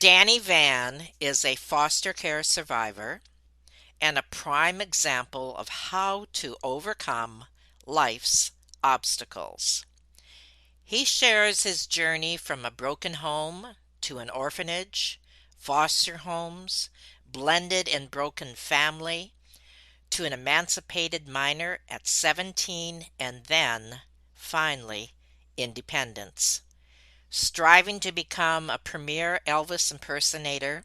Danny Vann is a foster care survivor and a prime example of how to overcome life's obstacles. He shares his journey from a broken home to an orphanage, foster homes, blended and broken family, to an emancipated minor at 17, and then, finally, independence. Striving to become a premier Elvis impersonator,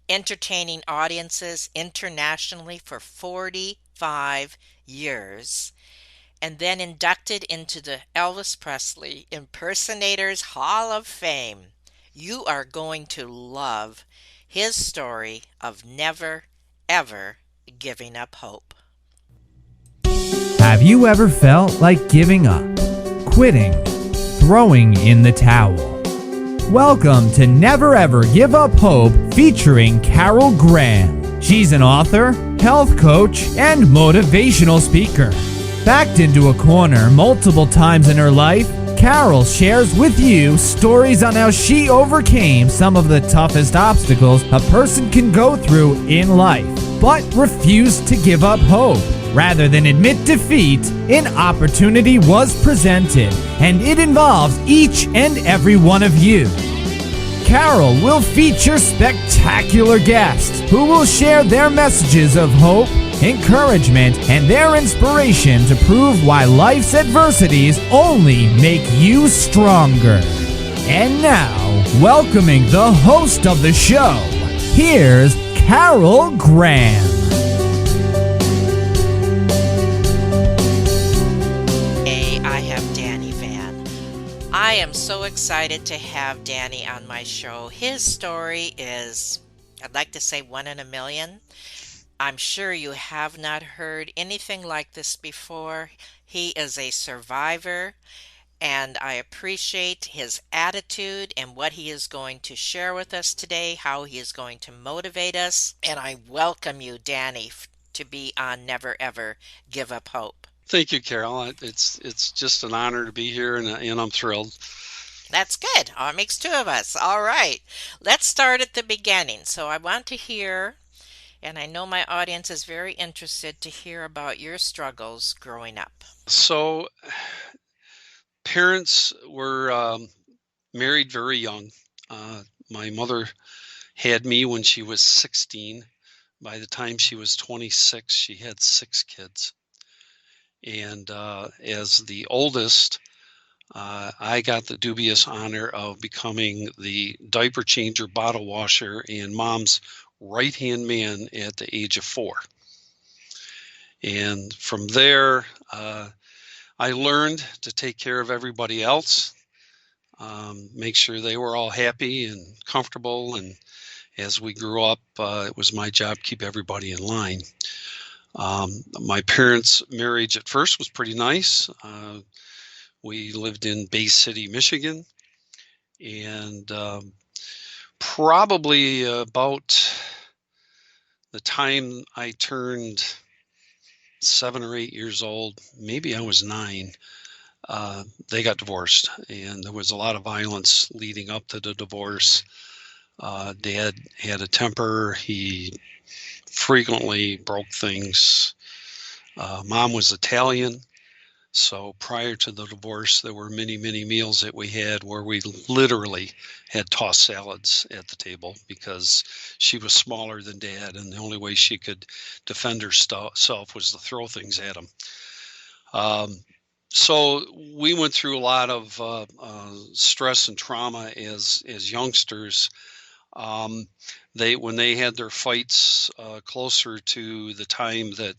entertaining audiences internationally for 45 years, and then inducted into the Elvis Presley Impersonators Hall of Fame. You are going to love his story of never, ever giving up hope. Have you ever felt like giving up, quitting, throwing in the towel? Welcome to Never Ever Give Up Hope featuring Carol Graham. She's an author, health coach, and motivational speaker. Backed into a corner multiple times in her life, Carol shares with you stories on how she overcame some of the toughest obstacles a person can go through in life, but refused to give up hope. Rather than admit defeat, an opportunity was presented, and it involves each and every one of you. Carol will feature spectacular guests who will share their messages of hope, encouragement, and their inspiration to prove why life's adversities only make you stronger. And now, welcoming the host of the show, here's Carol Graham. I am so excited to have Danny on my show. His story is, I'd like to say, one in a million. I'm sure you have not heard anything like this before. He is a survivor, and I appreciate his attitude and what he is going to share with us today, how he is going to motivate us. And I welcome you, Danny, to be on Never Ever Give Up Hope. Thank you, Carol. It's just an honor to be here, and I'm thrilled. That's good. Oh, it makes two of us. All right. Let's start at the beginning. So I want to hear, and I know my audience is very interested to hear about your struggles growing up. So, parents were married very young. My mother had me when she was 16. By the time she was 26, she had 6 kids. And as the oldest, I got the dubious honor of becoming the diaper changer, bottle washer, and mom's right-hand man at the age of 4. And from there, I learned to take care of everybody else, make sure they were all happy and comfortable. And as we grew up, it was my job to keep everybody in line. My parents' marriage at first was pretty nice. We lived in Bay City, Michigan, and probably about the time I turned 7 or 8 years old, maybe I was 9, they got divorced, and there was a lot of violence leading up to the divorce. Dad had a temper. He frequently broke things. Mom was Italian, so prior to the divorce, there were many, many meals that we had where we literally had tossed salads at the table because she was smaller than Dad, and the only way she could defend herself was to throw things at him. So we went through a lot of stress and trauma as youngsters. When they had their fights closer to the time that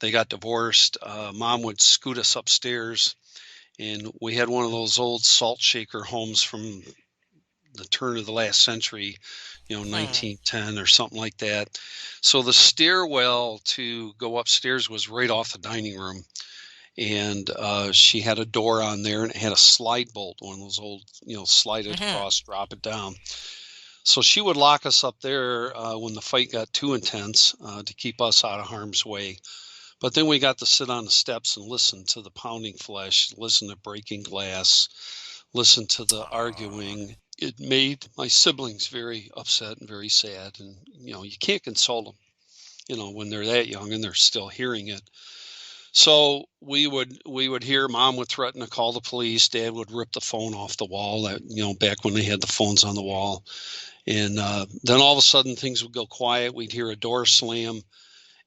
they got divorced, Mom would scoot us upstairs, and we had one of those old salt shaker homes from the turn of the last century, 1910 or something like that. So the stairwell to go upstairs was right off the dining room, and she had a door on there, and it had a slide bolt, one of those old, slide it across, drop it down. So she would lock us up there when the fight got too intense to keep us out of harm's way. But then we got to sit on the steps and listen to the pounding flesh, listen to breaking glass, listen to the arguing. it made my siblings very upset and very sad. And, you can't console them, when they're that young and they're still hearing it. So we would hear mom would threaten to call the police. Dad would rip the phone off the wall. That back when they had the phones on the wall, and then all of a sudden things would go quiet. We'd hear a door slam,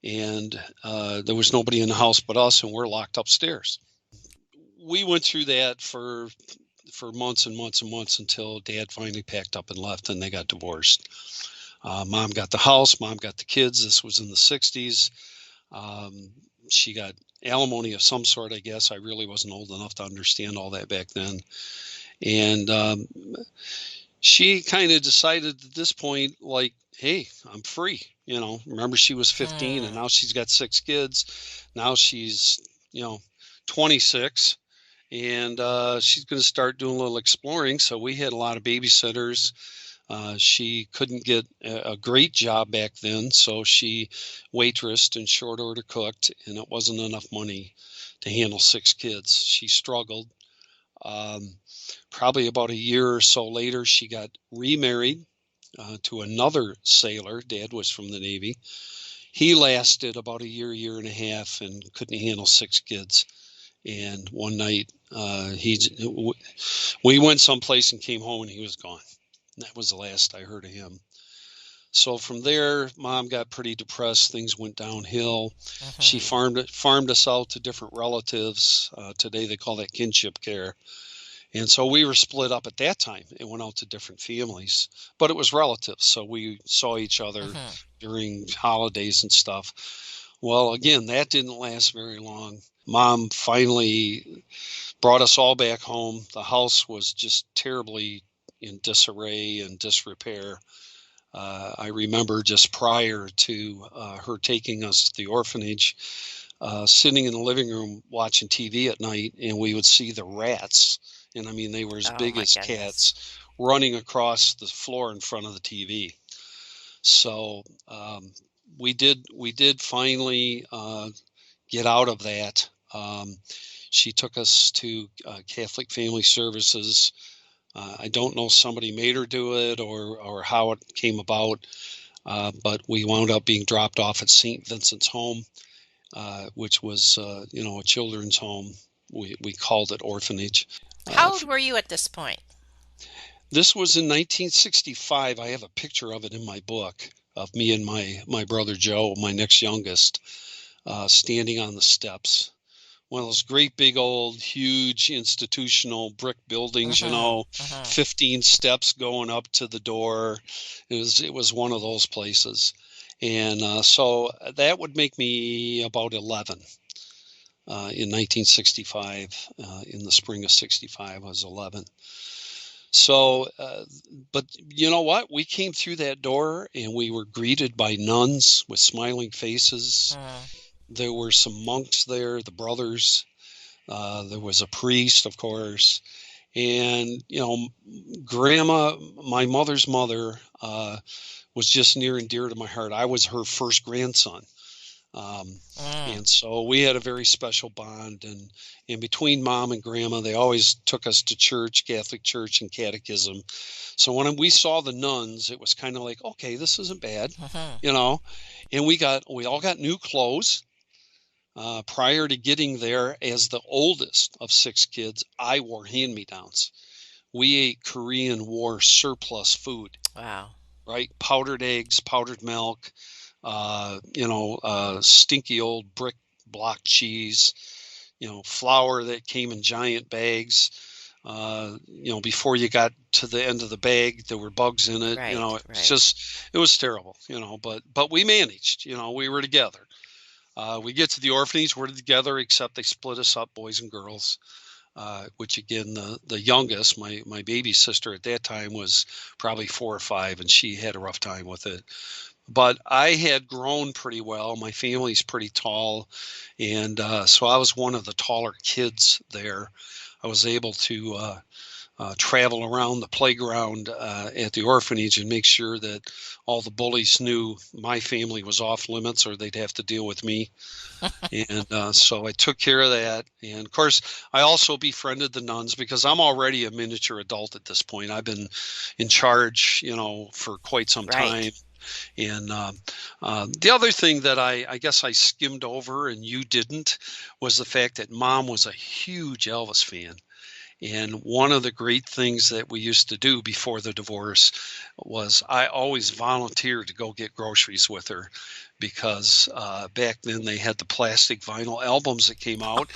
and there was nobody in the house but us, and we're locked upstairs. We went through that for months and months and months until Dad finally packed up and left, and they got divorced. Mom got the house. Mom got the kids. This was in the 60s. She got alimony of some sort, I guess. I really wasn't old enough to understand all that back then. And she kind of decided at this point, like, hey, I'm free. Remember, she was 15 and now she's got 6 kids. Now she's, 26, and she's going to start doing a little exploring. So we had a lot of babysitters. She couldn't get a great job back then, so she waitressed and short order cooked, and it wasn't enough money to handle 6 kids. She struggled. Probably about a year or so later, she got remarried to another sailor. Dad was from the Navy. He lasted about a year and a half, and couldn't handle 6 kids. And one night, we went someplace and came home, and he was gone. That was the last I heard of him. So from there, Mom got pretty depressed. Things went downhill. She farmed us out to different relatives. Today they call that kinship care. And so we were split up at that time. It went out to different families, but it was relatives. So we saw each other during holidays and stuff. Well, again, that didn't last very long. Mom finally brought us all back home. The house was just terribly in disarray and disrepair. I remember just prior to her taking us to the orphanage, sitting in the living room watching TV at night, and we would see the rats, and I mean they were as big as cats, running across the floor in front of the TV. So we did finally get out of that. She took us to Catholic Family Services. I don't know, somebody made her do it or how it came about, but we wound up being dropped off at St. Vincent's Home, which was, a children's home. We called it orphanage. How old were you at this point? This was in 1965. I have a picture of it in my book of me and my brother Joe, my next youngest, standing on the steps. One of those great big old huge institutional brick buildings, 15 steps going up to the door. It was one of those places. And so that would make me about 11 in 1965. In the spring of 65, I was 11. So, but you know what? We came through that door and we were greeted by nuns with smiling faces. There were some monks there, the brothers. There was a priest, of course. And, Grandma, my mother's mother, was just near and dear to my heart. I was her first grandson. And so we had a very special bond. And between Mom and Grandma, they always took us to church, Catholic church, and catechism. So when we saw the nuns, it was kind of like, okay, this isn't bad, And we all got new clothes. Prior to getting there, as the oldest of 6 kids, I wore hand-me-downs. We ate Korean War surplus food. Wow. Right? Powdered eggs, powdered milk, stinky old brick block cheese, flour that came in giant bags. Before you got to the end of the bag, there were bugs in it. It was terrible, but we managed, we were together. We get to the orphanage, we're together, except they split us up, boys and girls, which again, the youngest, my baby sister at that time was probably 4 or 5, and she had a rough time with it. But I had grown pretty well. My family's pretty tall, and so I was one of the taller kids there. I was able to travel around the playground at the orphanage and make sure that all the bullies knew my family was off limits or they'd have to deal with me. And so I took care of that. And of course, I also befriended the nuns because I'm already a miniature adult at this point. I've been in charge, for quite some time. Right. And the other thing that I guess I skimmed over and you didn't was the fact that Mom was a huge Elvis fan. And one of the great things that we used to do before the divorce was I always volunteered to go get groceries with her because back then they had the plastic vinyl albums that came out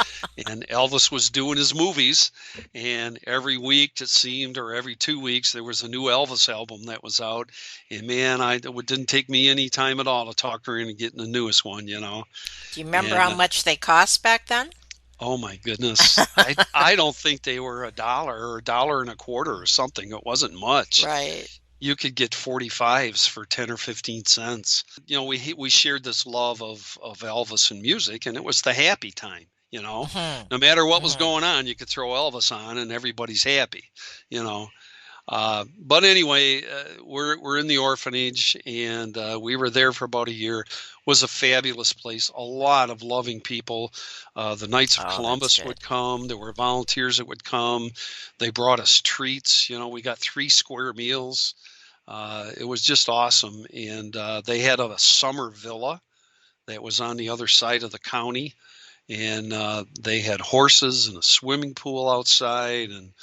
and Elvis was doing his movies. And every week it seemed, or every 2 weeks, there was a new Elvis album that was out. And man, it didn't take me any time at all to talk her into getting the newest one. Do you remember And how much they cost back then? oh my goodness. I don't think they were $1 or $1.25 or something. It wasn't much. Right. You could get 45s for 10 or 15 cents. We shared this love of Elvis and music, and it was the happy time. Hmm. No matter what was Hmm. going on, you could throw Elvis on and everybody's happy, you know. But anyway, we're in the orphanage, and we were there for about a year. It was a fabulous place. A lot of loving people. The Knights of Oh, that's Columbus good. would come. There were volunteers that would come. They brought us treats. We got 3 square meals. It was just awesome. And they had a summer villa that was on the other side of the county. And they had horses and a swimming pool outside, and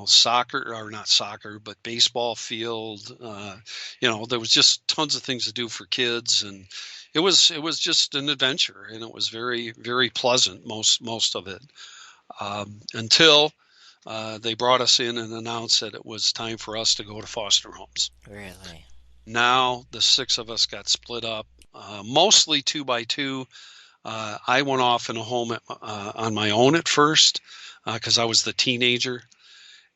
soccer, or not soccer, but baseball field. There was just tons of things to do for kids, and it was just an adventure, and it was very very pleasant most of it, until they brought us in and announced that it was time for us to go to foster homes. Really? Now the 6 of us got split up, mostly 2 by 2. I went off in a home on my own at first because I was the teenager,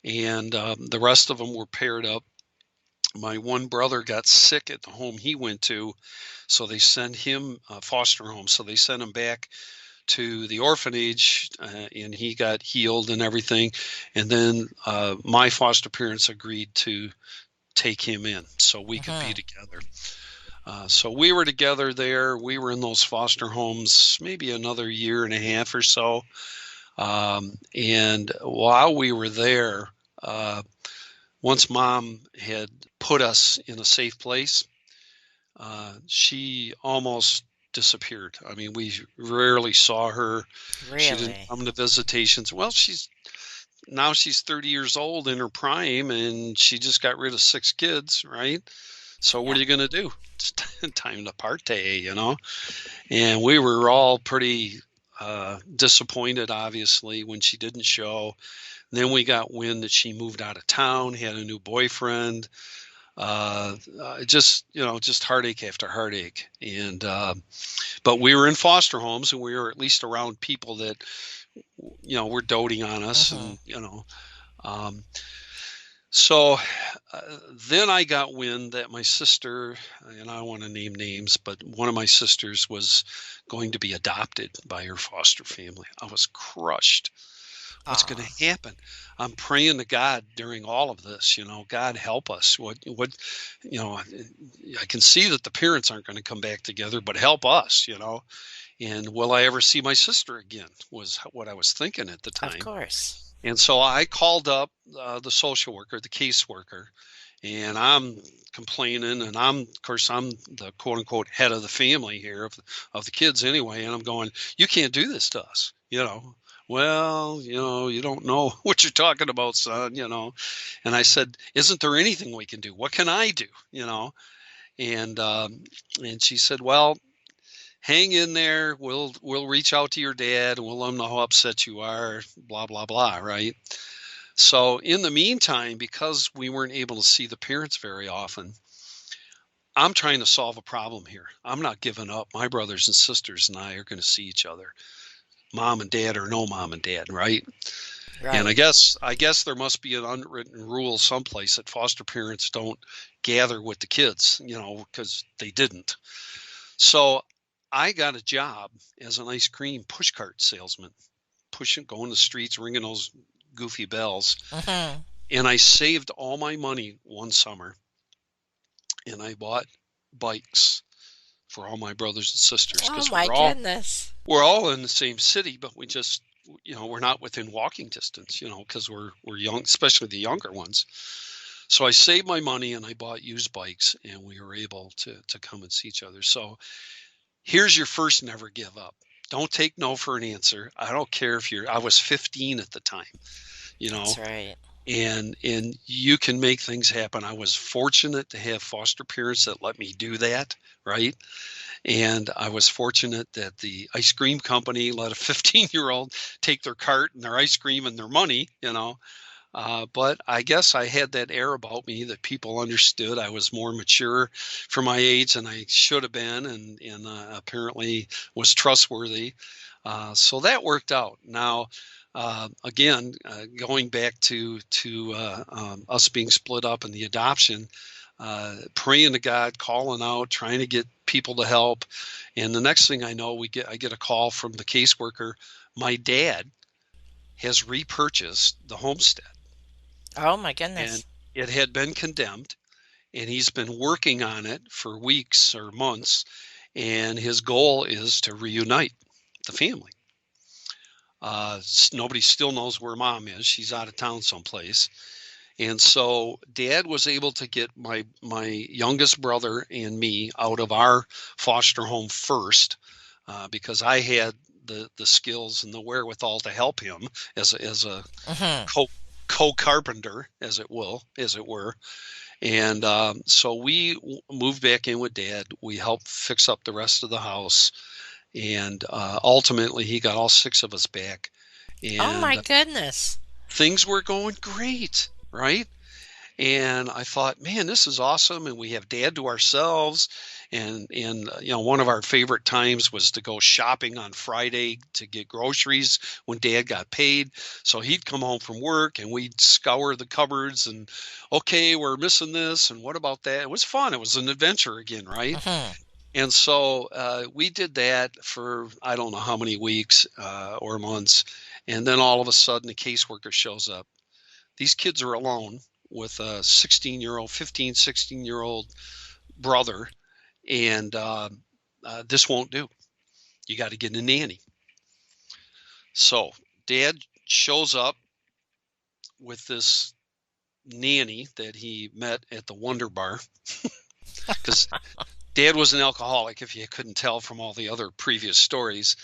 and the rest of them were paired up. My one brother got sick at the home he went to, so they sent him foster home. So they sent him back to the orphanage, and he got healed and everything. And then my foster parents agreed to take him in so we could be Hmm. together. So we were together there. We were in those foster homes maybe another year and a half or so. And while we were there, once Mom had put us in a safe place, she almost disappeared. I mean, we rarely saw her. She didn't Really? come to visitations. Well, she's 30 years old in her prime, and she just got rid of 6 kids, right? So what Yeah. are you going to do? It's time to partay. And we were all pretty disappointed, obviously, when she didn't show. Then we got wind that she moved out of town, had a new boyfriend. Just heartache after heartache. And but we were in foster homes, and we were at least around people that were doting on us, Hmm. and. Um, so then I got wind that my sister, and I don't want to name names, but one of my sisters was going to be adopted by her foster family. I was crushed. What's going Oh, to happen? I'm praying to God during all of this, God help us. You know, I can see that the parents aren't going to come back together, but help us. And will I ever see my sister again? Was what I was thinking at the of time. course. And so I called up the social worker, the caseworker, and I'm complaining. And of course, I'm the quote unquote head of the family here of the kids anyway. And I'm going, you can't do this to us. Well, you don't know what you're talking about, son. And I said, isn't there anything we can do? What can I do? And she said, well, hang in there. We'll reach out to your dad and we'll let him know how upset you are, blah blah blah, right? So in the meantime, because we weren't able to see the parents very often, I'm trying to solve a problem here. I'm not giving up. My brothers and sisters and I are going to see each other, mom and dad or no mom and dad, right? And I Right. guess I guess there must be an unwritten rule someplace that foster parents don't gather with the kids, because they didn't. So I got a job as an ice cream pushcart salesman, going the streets, ringing those Goofy Bells. Mhm. And I saved all my money one summer and I bought bikes for all my brothers and sisters Oh because my goodness. we're all in the same city, but we just, we're not within walking distance, because we're young, especially the younger ones. So I saved my money and I bought used bikes, and we were able to come and see each other. So here's your first never give up. Don't take no for an answer. I don't care if I was 15 at the time, you That's know, right. and you can make things happen. I was fortunate to have foster parents that let me do that, right? And I was fortunate that the ice cream company let a 15-year-old take their cart and their ice cream and their money. But I guess I had that air about me that people understood I was more mature for my age than I should have been, and apparently was trustworthy. So that worked out. Now, again, going back to us being split up and the adoption, praying to God, calling out, trying to get people to help, and the next thing I know, I get a call from the caseworker. My dad has repurchased the homestead, Oh my and goodness. it had been condemned, and he's been working on it for weeks or months, and his goal is to reunite the family. Nobody still knows where mom is. She's out of town someplace. And so dad was able to get my youngest brother and me out of our foster home first, because I had the skills and the wherewithal to help him as a Mhm. co co-carpenter, as it were. And so we moved back in with dad. We helped fix up the rest of the house, and ultimately he got all six of us back, Oh and my goodness. things were going great, right? And I thought, man, this is awesome, and we have dad to ourselves. And one of our favorite times was to go shopping on Friday to get groceries when dad got paid. So he'd come home from work and we'd scour the cupboards and, okay, we're missing this and what about that. It was fun. It was an adventure again, right? Mhm. And so we did that for I don't know how many weeks or months, and then all of a sudden the caseworker shows up. These kids are alone with a 16-year-old, 15, 16-year-old brother, and this won't do. You got to get a nanny. So dad shows up with this nanny that he met at the Wonder Bar, because dad was an alcoholic, if you couldn't tell from all the other previous stories.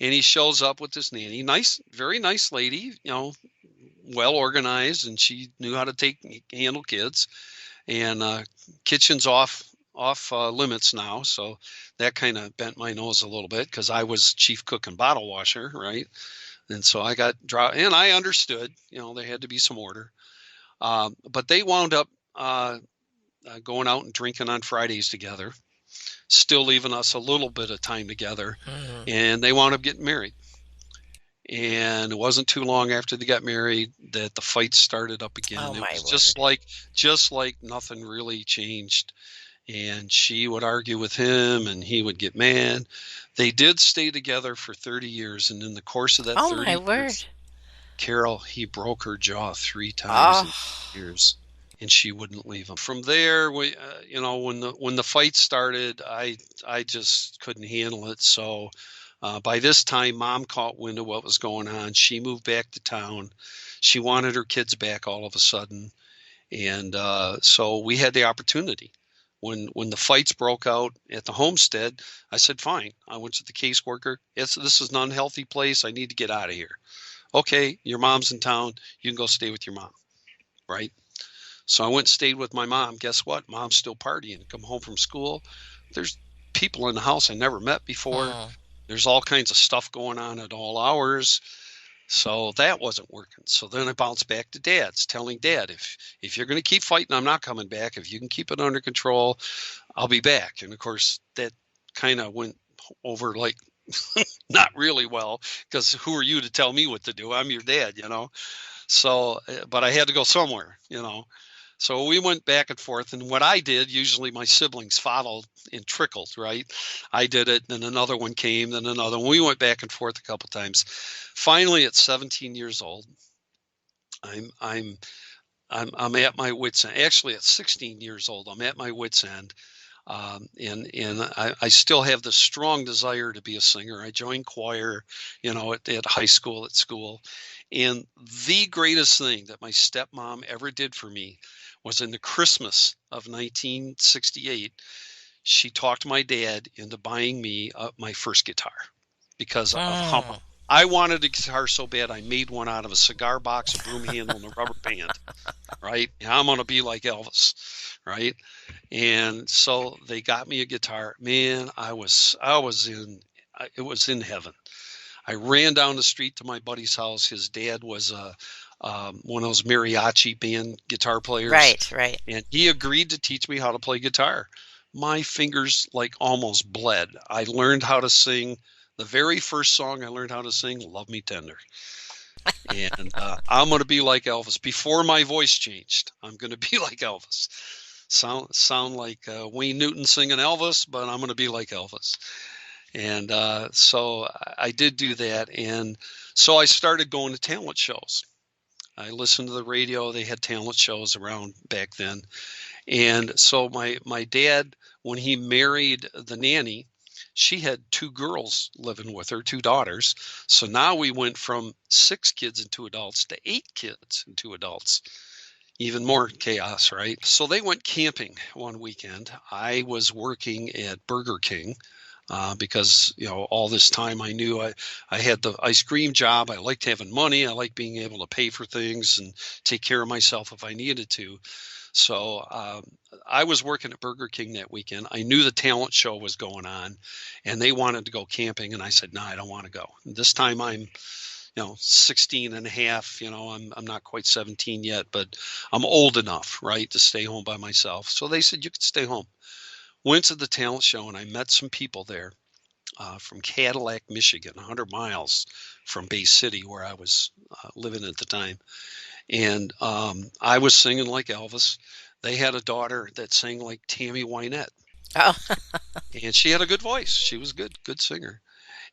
And he shows up with this nanny, nice, very nice lady, well organized, and she knew how to handle kids. And kitchen's off limits now, so that kind of bent my nose a little bit because I was chief cook and bottle washer, right? And so I got and I understood, there had to be some order. But they wound up going out and drinking on Fridays together, still leaving us a little bit of time together, Mhm. and they wound up getting married. And it wasn't too long after they got married that the fight started up Oh again. It my was word. just like nothing really changed. And she would argue with him and he would get mad. They did stay together for 30 years, and in the course of that Oh my 30 word. years, Carol, he broke her jaw 3 times in Oh. years, and she wouldn't leave him. From there, when the fight started, I just couldn't handle it. So by this time, mom caught wind of what was going on. She moved back to town. She wanted her kids back all of a sudden, and so we had the opportunity. When the fights broke out at the homestead, I said, "Fine." I went to the caseworker. This is an unhealthy place. I need to get out of here. Okay, your mom's in town. You can go stay with your mom, right? So I went and stayed with my mom. Guess what? Mom's still partying. Come home from school. There's people in the house I never met before. Mhm. There's all kinds of stuff going on at all hours. So that wasn't working. So then I bounced back to dad's, telling dad, if you're going to keep fighting, I'm not coming back. If you can keep it under control, I'll be back. And of course, that kind of went over like not really well, because who are you to tell me what to do? I'm your dad. So, but I had to go somewhere. So we went back and forth, and what I did, usually my siblings followed and trickled, right? I did it, then another one came, then another one. We went back and forth a couple times. Finally, at 17 years old, I'm I'm I'm at my wits' end. Actually, at 16 years old, I'm at my wits' end. And I still have the strong desire to be a singer. I joined choir, at high school, at school. And the greatest thing that my stepmom ever did for me was in the Christmas of 1968. She talked my dad into buying me my first guitar because of how Mm. I wanted a guitar so bad. I made one out of a cigar box, a broom handle, and a rubber band. Right? Yeah, I'm gonna be like Elvis, right? And so they got me a guitar. Man, it was in heaven. I ran down the street to my buddy's house. His dad was one of those mariachi band guitar players, Right, right. and he agreed to teach me how to play guitar. My fingers like almost bled. I learned how to sing. The very first song I learned how to sing, "Love Me Tender." And I'm going to be like Elvis. Before my voice changed, I'm going to be like Elvis. Sound like Wayne Newton singing Elvis, but I'm going to be like Elvis. And so I did do that. And so I started going to talent shows. I listened to the radio. They had talent shows around back then. And so my dad, when he married the nanny, she had two girls living with her, two daughters. So now we went from 6 kids and 2 adults to 8 kids and 2 adults. Even more chaos, right? So they went camping one weekend. I was working at Burger King because all this time I knew I had the ice cream job. I liked having money. I liked being able to pay for things and take care of myself if I needed to. So I was working at Burger King that weekend. I knew the talent show was going on, and they wanted to go camping, and I said, no, I don't want to go. This time I'm 16 and a half. I'm not quite 17 yet, but I'm old enough, right, to stay home by myself. So they said, you could stay home. Went to the talent show, and I met some people there from Cadillac, Michigan, 100 miles from Bay City, where I was living at the time. And I was singing like Elvis. They had a daughter that sang like Tammy Wynette, Oh, and she had a good voice. She was a good singer.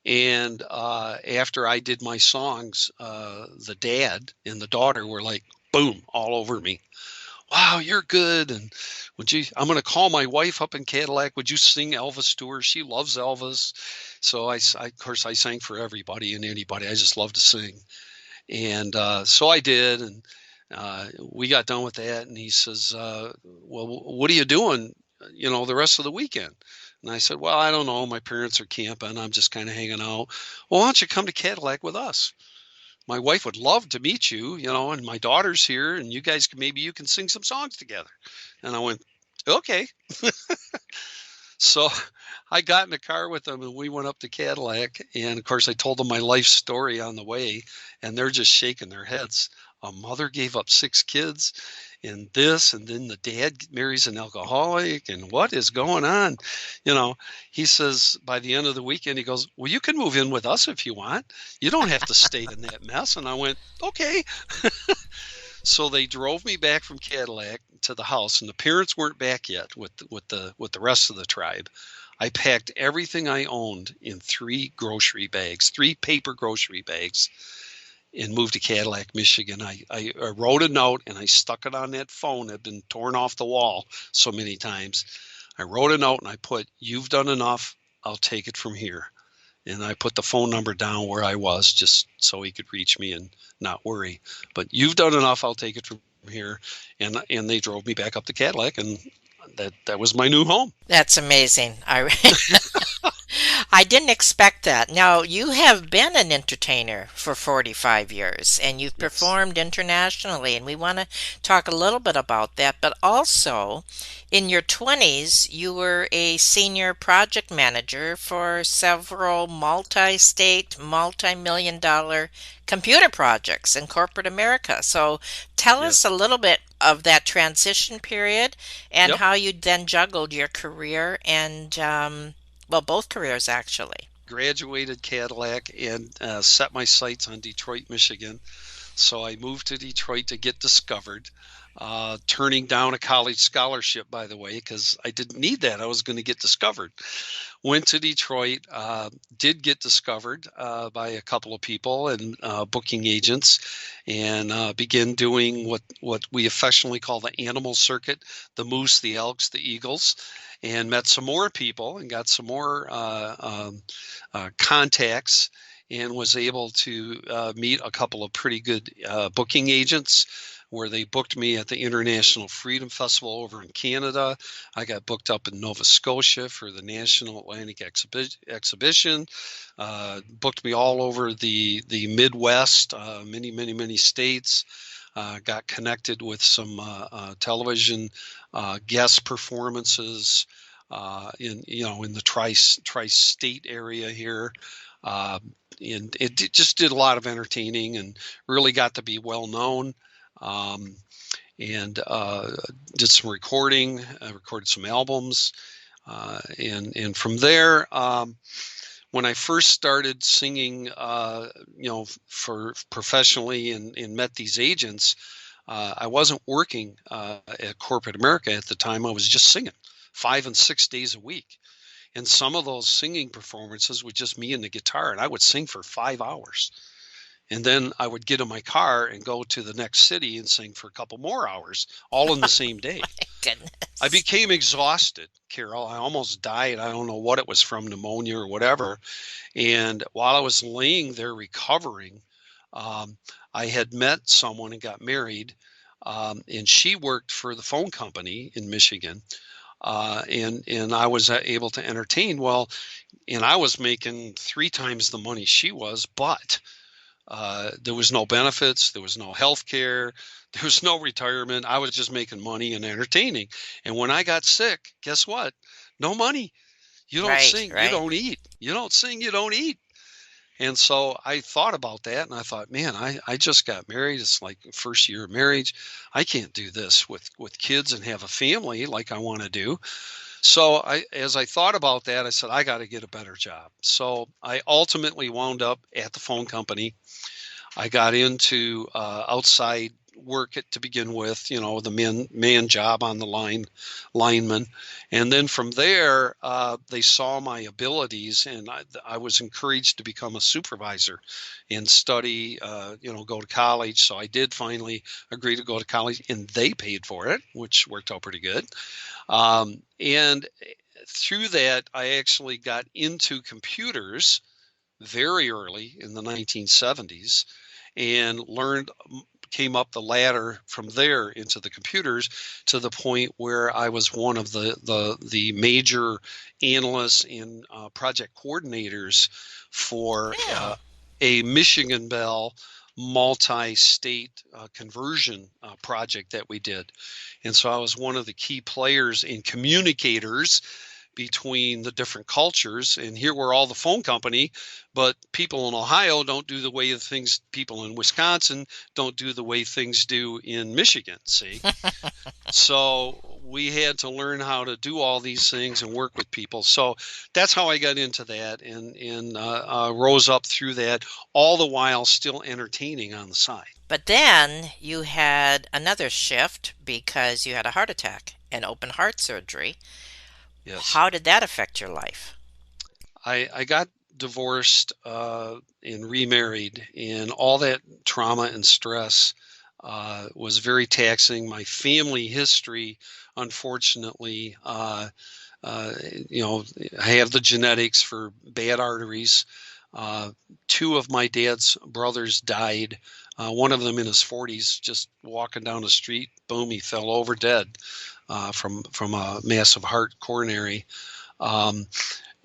And after I did my songs, the dad and the daughter were like, boom, all over me. Wow, you're good. And I'm going to call my wife up in Cadillac. Would you sing Elvis to her? She loves Elvis. So of course, I sang for everybody and anybody. I just love to sing. And so I did. And we got done with that. And he says, well, what are you doing, the rest of the weekend? And I said, well, I don't know. My parents are camping. I'm just kind of hanging out. Well, why don't you come to Cadillac with us? My wife would love to meet you, and my daughter's here, and maybe you can sing some songs together. And I went, okay. So I got in the car with them and we went up to Cadillac. And of course, I told them my life story on the way, and they're just shaking their heads. A mother gave up 6 kids and this, and then the dad marries an alcoholic. And what is going on? You know, he says by the end of the weekend, he goes, well, you can move in with us if you want. You don't have to stay in that mess. And I went, okay. So they drove me back from Cadillac to the house, and the parents weren't back yet with the rest of the tribe. I packed everything I owned in 3 paper grocery bags, and moved to Cadillac, Michigan. I wrote a note and I stuck it on that phone that had been torn off the wall so many times. I wrote a note and I put, "You've done enough. I'll take it from here." And I put the phone number down where I was just so he could reach me and not worry. But "You've done enough. I'll take it from here." And they drove me back up to Cadillac, and that was my new home. that's amazing. I didn't expect that. Now, you have been an entertainer for 45 years and you've Yes. performed internationally, and we want to talk a little bit about that. But also, in your 20s, you were a senior project manager for several multi state, multi million dollar computer projects in corporate America. So, tell us a Yes. little bit of that transition period and Yep. how you then juggled your career and well, both careers actually. Graduated Cadillac and set my sights on Detroit, Michigan. So I moved to Detroit to get discovered. turning down a college scholarship, by the way, because I didn't need that. I was going to get discovered. Went to Detroit, did get discovered by a couple of people and booking agents, and began doing what we affectionately call the animal circuit, the moose, the elks, the eagles, and met some more people and got some more contacts, and was able to meet a couple of pretty good booking agents where they booked me at the International Freedom Festival over in Canada. I got booked up in Nova Scotia for the National Atlantic Exhibition. Booked me all over the Midwest, many states. Got connected with some television guest performances in the tri-state area here. And it just did a lot of entertaining and really got to be well known. Um, and did some recording, recorded some albums, and from there, when I first started singing, for professionally and met these agents, I wasn't working at corporate America at the time. I was just singing 5 and 6 days a week, and some of those singing performances were just me and the guitar, and I would sing for 5 hours. And then I would get in my car and go to the next city and sing for a couple more hours, all in the same day. I Goodness. became exhausted, Carol. I almost died. I don't know what it was from, pneumonia or whatever. And while I was laying there recovering, um, I had met someone and got married. And she worked for the phone company in Michigan. And I was able to entertain well, and I was making 3 times the money she was, but there was no benefits, there was no health care, there was no retirement. I was just making money and entertaining. And when I got sick, guess what? No money. You don't Right, sing, you right. don't eat. You don't sing, you don't eat. And so I thought about that, and I thought, man, I just got married. It's like first year of marriage. I can't do this with kids and have a family like I want to do. So as I thought about that, I said, I got to get a better job. So I ultimately wound up at the phone company. I got into outside work to begin with, the man job on the lineman, and then from there they saw my abilities, and I was encouraged to become a supervisor and study, go to college. So I did finally agree to go to college, and they paid for it, which worked out pretty good. And through that, I actually got into computers very early in the 1970s and came up the ladder from there into the computers to the point where I was one of the major analysts and project coordinators for Yeah. a Michigan Bell multi-state conversion project that we did. And so I was one of the key players and communicators between the different cultures. And here we're all the phone company, but people in Ohio don't do the way of things, people in Wisconsin don't do the way things do in Michigan, see? So we had to learn how to do all these things and work with people. So that's how I got into that, and rose up through that, all the while still entertaining on the side. But then you had another shift because you had a heart attack and open heart surgery. Yes. How did that affect your life? I got divorced and remarried, and all that trauma and stress was very taxing. My family history, unfortunately, you know, I have the genetics for bad arteries. Uh, Two of my dad's brothers died. One of them in his 40s, just walking down the street. Boom, he fell over dead from a massive heart coronary. Um,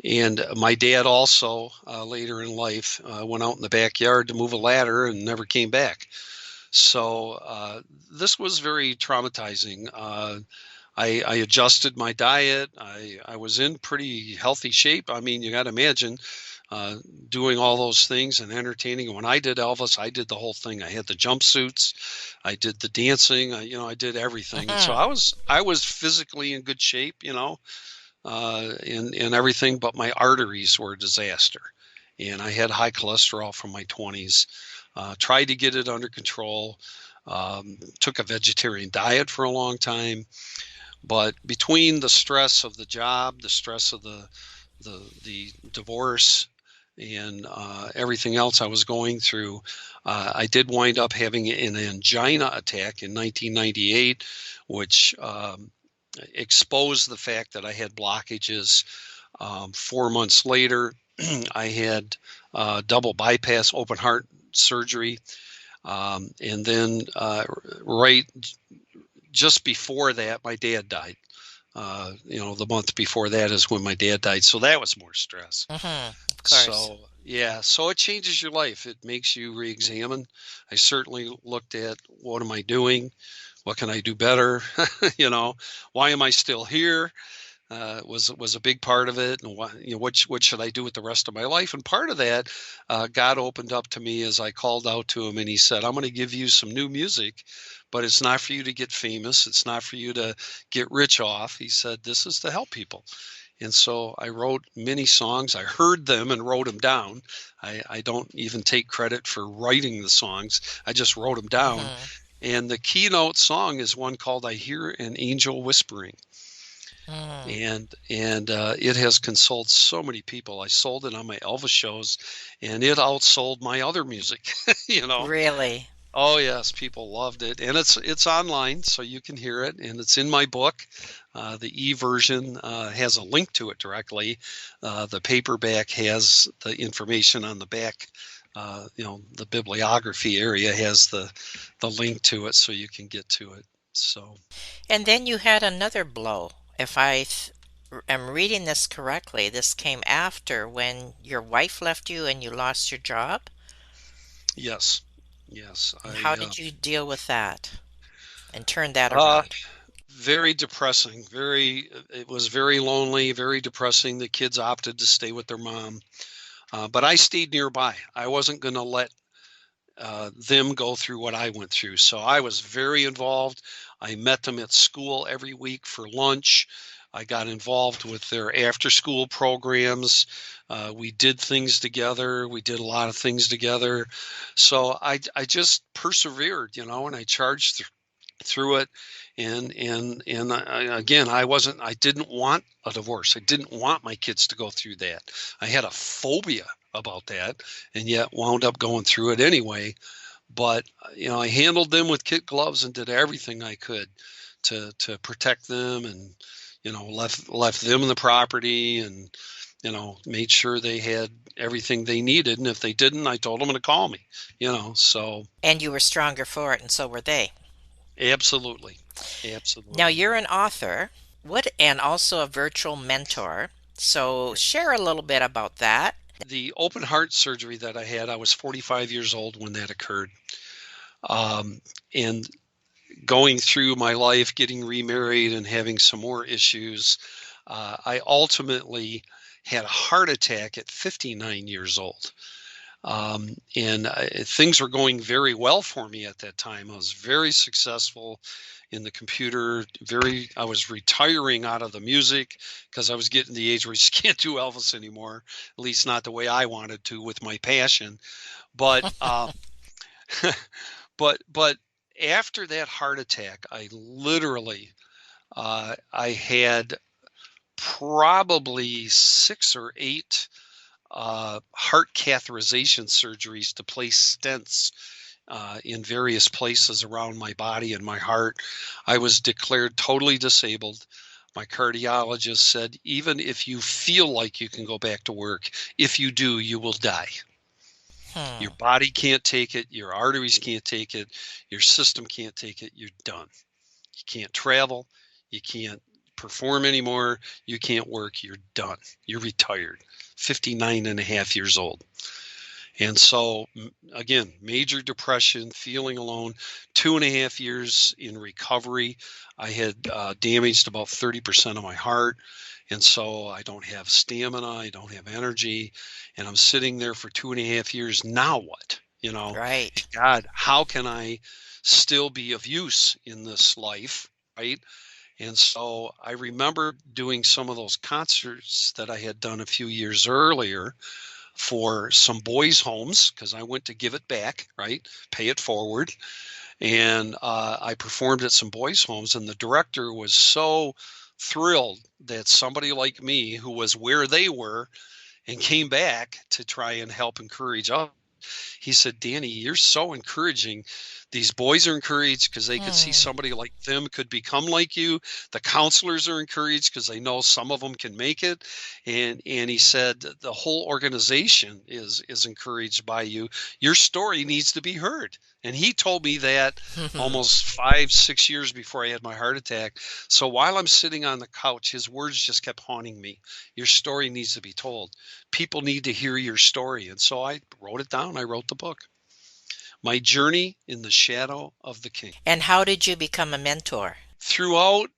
and my dad also, later in life, went out in the backyard to move a ladder and never came back. So this was very traumatizing. I adjusted my diet. I was in pretty healthy shape. I mean, you got to imagine uh, doing all those things and entertaining. When I did Elvis, I did the whole thing. I had the jumpsuits, I did the dancing, I did everything. And so Mhm. I was physically in good shape, and everything, but my arteries were a disaster. And I had high cholesterol from my 20s. Tried to get it under control. Took a vegetarian diet for a long time. But between the stress of the job, the stress of the divorce, and everything else I was going through, I did wind up having an angina attack in 1998, which exposed the fact that I had blockages. 4 months later, I had double bypass open heart surgery. And then right just before that, my dad died. The month before that is when my dad died. So that was more stress. Of course. So, yeah, so it changes your life. It makes you re-examine. I certainly looked at, what am I doing? What can I do better? Why am I still here? Was a big part of it, and what should I do with the rest of my life? And part of that, God opened up to me as I called out to him, and he said, "I'm going to give you some new music, but it's not for you to get famous. It's not for you to get rich off." He said, "This is to help people." And so I wrote many songs. I heard them and wrote them down. I don't even take credit for writing the songs. I just wrote them down. Hmm. And the keynote song is one called "I Hear an Angel Whispering." Hmm. And it has consoled so many people. I sold it on my Elvis shows, and it outsold my other music. you know. Really? Oh yes, people loved it, and it's online, so you can hear it, and it's in my book. The e-version has a link to it directly. The paperback has the information on the back. The bibliography area has the link to it, so you can get to it. So. And then you had another blow. If am reading this correctly, this came after when your wife left you and you lost your job? Yes, yes. And how I did you deal with that and turn that uh, around? very depressing. It was very lonely, very depressing. The kids opted to stay with their mom, but I stayed nearby. I wasn't going to let them go through what I went through. So I was very involved. I met them at school every week for lunch. I got involved with their after school programs. We did things together. We did a lot of things together. So I just persevered, and I charged through it. Again, I didn't want a divorce. I didn't want my kids to go through that. I had a phobia about that, and yet wound up going through it anyway. But I handled them with kid gloves and did everything I could to protect them, and left them the property, and made sure they had everything they needed. And if they didn't, I told them to call me. So And you were stronger for it, and so were they. absolutely, Now absolutely. you're an author, and also a virtual mentor. So share a little bit about that. The open heart surgery that I had, I was 45 years old when that occurred. And going through my life, getting remarried and having some more issues, I ultimately had a heart attack at 59 years old. And things were going very well for me at that time. I was very successful in the computer. I was retiring out of the music because I was getting to the age where you just can't do Elvis anymore, at least not the way I wanted to with my passion. But but after that heart attack, I literally I had probably 6 or 8 heart catheterization surgeries to place stents in various places around my body and my heart. I was declared totally disabled. My cardiologist said, even if you feel like you can go back to work, if you do, you will die. Your Hmm. body can't take it. Your arteries can't take it. Your system can't take it. You're done. You can't travel. You can't perform anymore. You can't work. You're done. You're retired. 59 and a half years old. And so, again, major depression, feeling alone, 2.5 years in recovery. I had damaged about 30% of my heart. And so I don't have stamina, I don't have energy. And I'm sitting there for 2.5 years. Now what? Right. God, how can I still be of use in this life? Right. And so I remember doing some of those concerts that I had done a few years earlier for some boys' homes, because I went to give it back, right? Pay it forward. And I performed at some boys' homes, and the director was so thrilled that somebody like me, who was where they were and came back to try and help encourage others, he said, Danny, you're so encouraging. These boys are encouraged because they could see Hmm. somebody like them could become like you. The counselors are encouraged because they know some of them can make it. And he said the whole organization is encouraged by you. Your story needs to be heard. And he told me that almost 5, 6 years before I had my heart attack. So while I'm sitting on the couch, his words just kept haunting me. Your story needs to be told. People need to hear your story. And so I wrote it down. I wrote the book, My Journey in the Shadow of the King. And how did you become a mentor? Throughout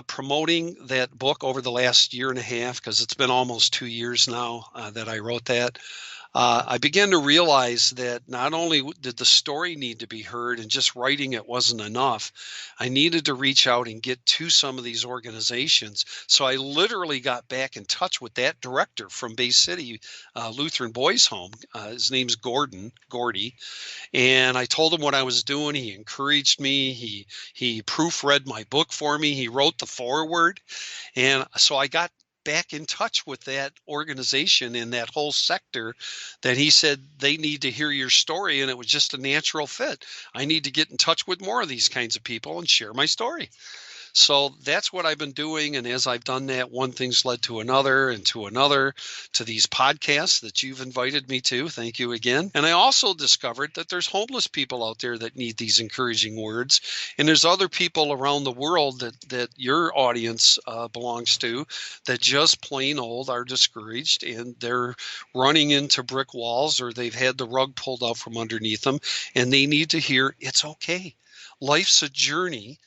promoting that book over the last year and a half, because it's been almost 2 years now that I wrote that, I began to realize that not only did the story need to be heard and just writing it wasn't enough, I needed to reach out and get to some of these organizations. So I literally got back in touch with that director from Bay City Lutheran Boys Home. His name's Gordy. And I told him what I was doing. He encouraged me. He proofread my book for me. He wrote the foreword. And so I got back in touch with that organization in that whole sector that he said they need to hear your story, and it was just a natural fit. I need to get in touch with more of these kinds of people and share my story. So that's what I've been doing. And as I've done that, one thing's led to another and to another, to these podcasts that you've invited me to. Thank you again. And I also discovered that there's homeless people out there that need these encouraging words. And there's other people around the world that your audience belongs to that just plain old are discouraged, and they're running into brick walls, or they've had the rug pulled out from underneath them, and they need to hear it's okay. Life's a journey.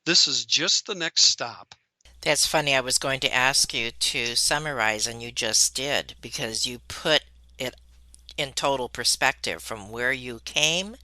This is just the next stop. That's funny. I was going to ask you to summarize, and you just did, because you put it in total perspective from where you came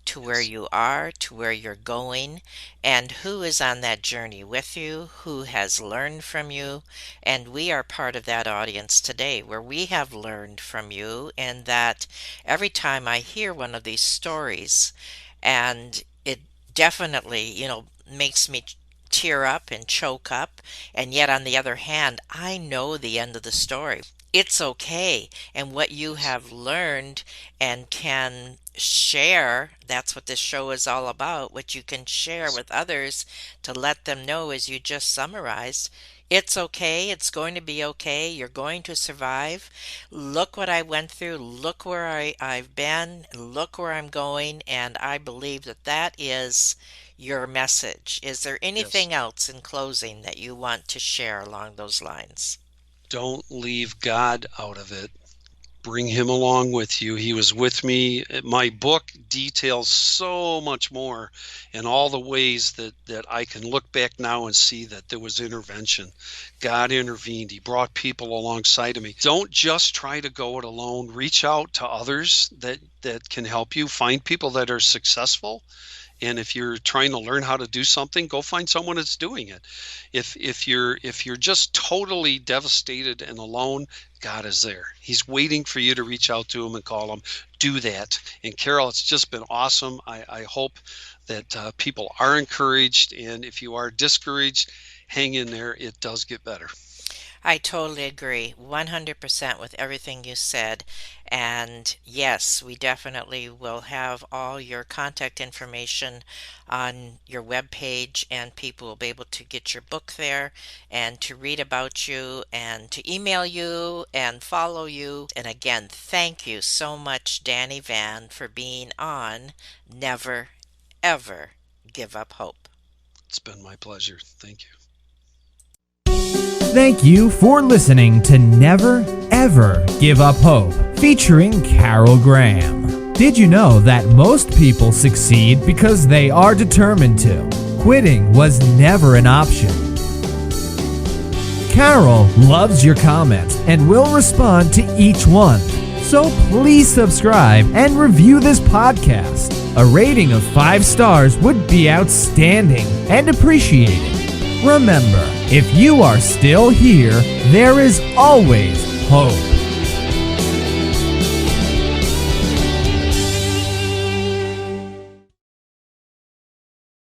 to where Yes. you are to where you're going, and who is on that journey with you, who has learned from you. And we are part of that audience today where we have learned from you, and that every time I hear one of these stories, and it definitely, makes me tear up and choke up, and yet on the other hand, I know the end of the story. It's okay. And what you Yes. have learned and can share, that's what this show is all about, what you can share Yes. with others to let them know, as you just summarized. It's okay. It's going to be okay. You're going to survive. Look what I went through. Look where I've been. Look where I'm going. And I believe that that is your message. Is there Yes. anything else in closing that you want to share along those lines? Don't leave God out of it. Bring him along with you. He was with me. My book details so much more, and all the ways that I can look back now and see that there was intervention. God intervened. He brought people alongside of me. Don't just try to go it alone. Reach out to others that can help you. Find people that are successful. And if you're trying to learn how to do something, go find someone that's doing it. If you're just totally devastated and alone, God is there. He's waiting for you to reach out to him and call him. Do that. And Carol, it's just been awesome. I hope that people are encouraged, and if you are discouraged, hang in there. It does get better. I totally agree 100% with everything you said. And yes, we definitely will have all your contact information on your webpage, and people will be able to get your book there and to read about you and to email you and follow you. And again, thank you so much, Danny Vann, for being on Never Ever Give Up Hope. It's been my pleasure. Thank you. Thank you for listening to Never Ever Give Up Hope, featuring Carol Graham. Did you know that most people succeed because they are determined to? Quitting was never an option. Carol loves your comments and will respond to each one. So please subscribe and review this podcast. A rating of 5 stars would be outstanding and appreciated. Remember, if you are still here, there is always hope.